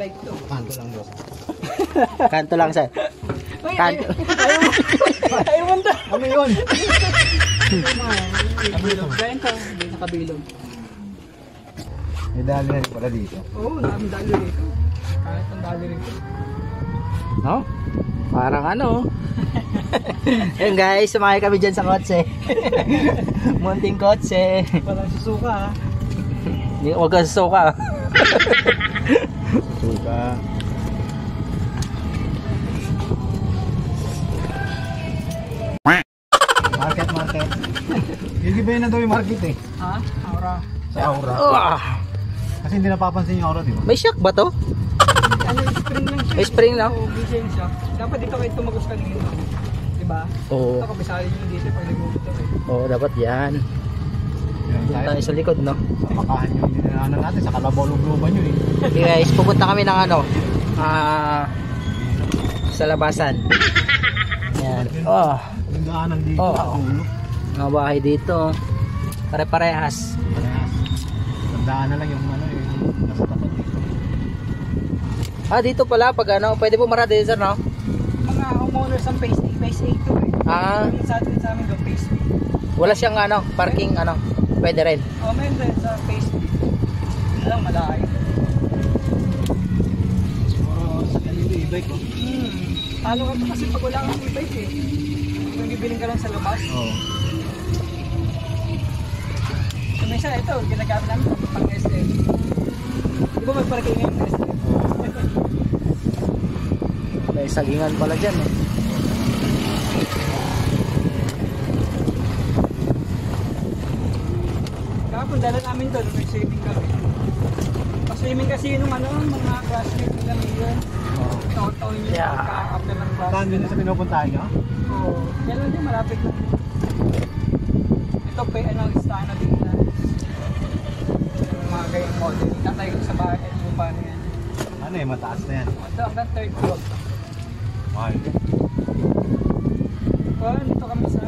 Like to. Kanto lang boss. Kanto lang sir. Kanto. Ayaw mo to. Ano yun? Kabilog. Kaya ito. Hindi nakabilog. May dali na rin pala dito. Oo, namin dali rito. Kahit ang dali rito. No? Parang ano. Ayun guys, sumakay kami dyan sa kotse. Munting kotse. Walang susuka ha. Huwag ka susuka. Suka. Market. Gigibayin na daw yung market eh. Ha? Aura. Sa Aura. Kasi hindi napapansin yung Aura, di ba? May shock ba to? Ano, spring lang siya. May spring lang? Oo, bising siya. Dapat dito kayo tumagos kanina. Diba? Oo. Ito kabisali nyo dito pag nag-ubuto eh. Oo, dapat yan. Doon tayo sa likod, no? Makahan yung dinaanan natin sa Kalabaw-Lugluban yun eh. Okay guys, pupunta kami ng ano, sa labasan. Yan. Oh, Yung daanan dito. Oo. mga bahay dito. Pare-parehas. Tandaan na lang yung ano eh. Nasa tapat dito. Dito pala pag ano, pwede po marada din sir, no? Mga homeowners ang phase 8 to eh. Yung sa amin doon phase 8. Wala siyang ano, parking ano, pwede rin. Meron din sa phase 8. Lang malayo. Siguro sa kanila e-bike ko. Talo ka pa kasi pag wala kang e-bike eh. Kung bibiling ka lang sa labas. Oo. So minsan ito, ginagamit namin pang SM. Di ba magparking ngayon ng SM? May sagingan pala dyan eh. Kapag dala namin doon, may swimming kami. Pa-swimming kasi nung ano, mga classmates nila ngayon. Taon-taon nyo kakapta ng class. Saan din sa pinupuntahan nyo? Oo. Yan lang din, malapit lang. Ito pa ano, istana din na. Mga gayang model. Tatay ko sa bahay at lupa na yan. Ano eh, mataas na yan. Ito hanggang third floor. Mahal. Dito kami sa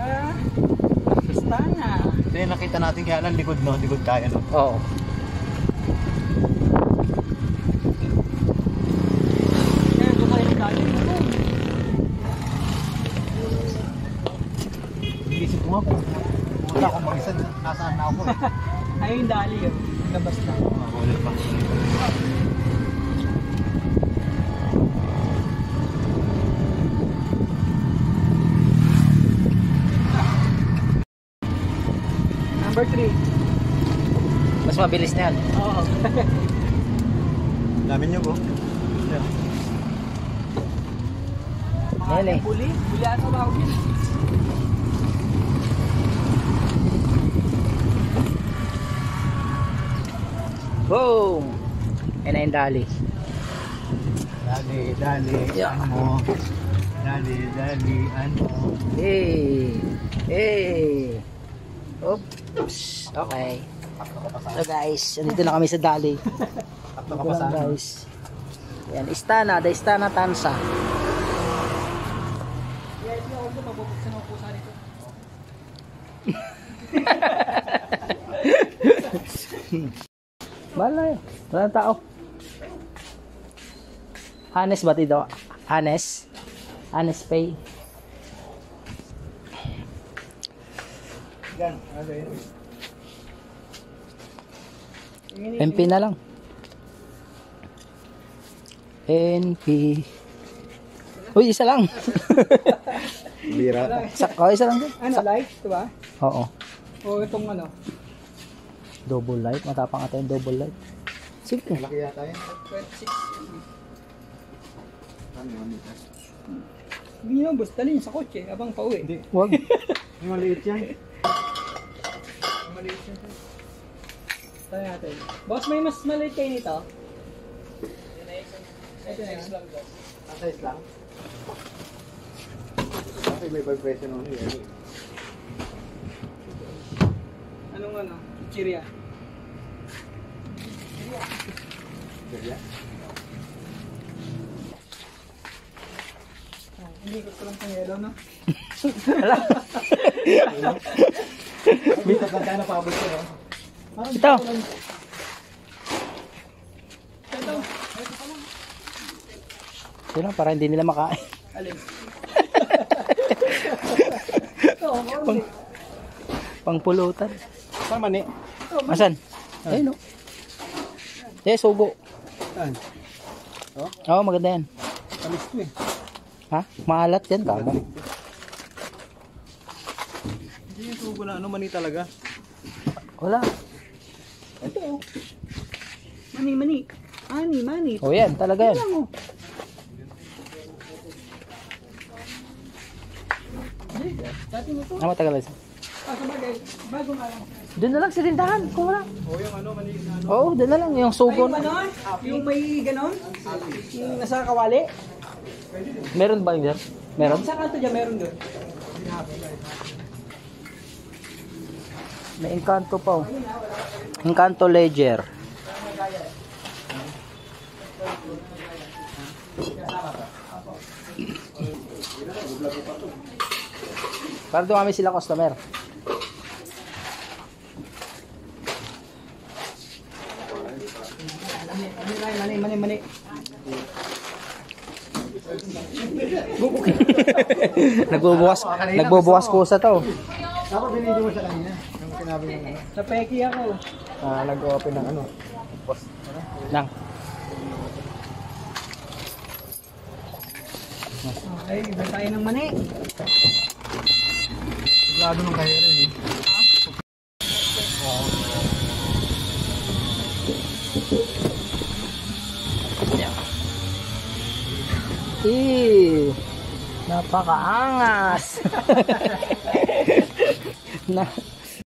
istana. Ito yung nakita natin kaya lang likod no, likod kaya no. Oo. Kaya doon kayo dali. Iisip ko nga po. Wala akong mag-isa, nasaan na ako eh. Ayun yung dali yun. Labas na. Ulit pa. Number 3. Mas mabilis na yan. Oo. Dami nyo po. Yeah. Yan eh. Buli. Buli ato ba ako yun? Boom! Yan na yung dali. Dali, Yeah. ano. Dali, ano. Hey! Hey! Oops! Okay. So guys, nandito na kami sa dali. Tatlo ka Ito pa lang sana. guys. Yan, Istana, the Istana Tansa. Yeah, ito ako mabubuksan ako pusa nito. Bala yun. Wala na tao. Hanes ba dito? Hanes? Hanes Pay. Yan, ano yun. MP na lang. NP. Uy, isa lang. Bira. Isa lang din. Ano, light? Ito ba? Oo. O itong ano? Double light. Matapang ata yung double light. Sige. Malaki yata yun. 26. Ano yun? Hindi nyo, boss. Dali nyo sa kotse. Abang pauwi. Hindi. Wag. May maliit yan. Maliit siya. Tayo natin. Boss, may mas maliit kayo nito? Ito na yan. Size lang. Kasi may vibration on yun. Anong ano? Chiria. Kaya? Hindi ko lang pang yellow, no? May taganda na pabot ko. Ito. Ito. Ito pa lang. Sino, para hindi nila makain. Alin? Pangpulutan. Saan mani? Asan? Ayun no. Sugo. Saan? Oo, maganda yan. Talis ko eh. Ha? Maalat yan, kamo. Hindi yung sugo na ano, mani talaga. Wala. Ito oh. Mani. Mani. O yan, talaga yan. Lang oh. Dati mo to. Matagal isa. Sabagay, bago nga lang. Doon na lang sa tindahan, kung wala. O yung ano, mani na ano. Oo, doon na lang. Yung Ay, sugo. yung ano? Yung may ganon? Yung nasa kawali? Meron ba yun? Meron? Sa kanto dyan, meron doon. May Encanto pa. Encanto Ledger. Para dumami sila customer. Mani. Nagbubukas kusa to. Dapat binili mo siya kanina. Yung sinabi mo. Sa peki ako. Nag-open ng ano. Nang. Okay, iba tayo ng mani. Sigurado nung kaya rin eh. Ew. Napakaangas. Na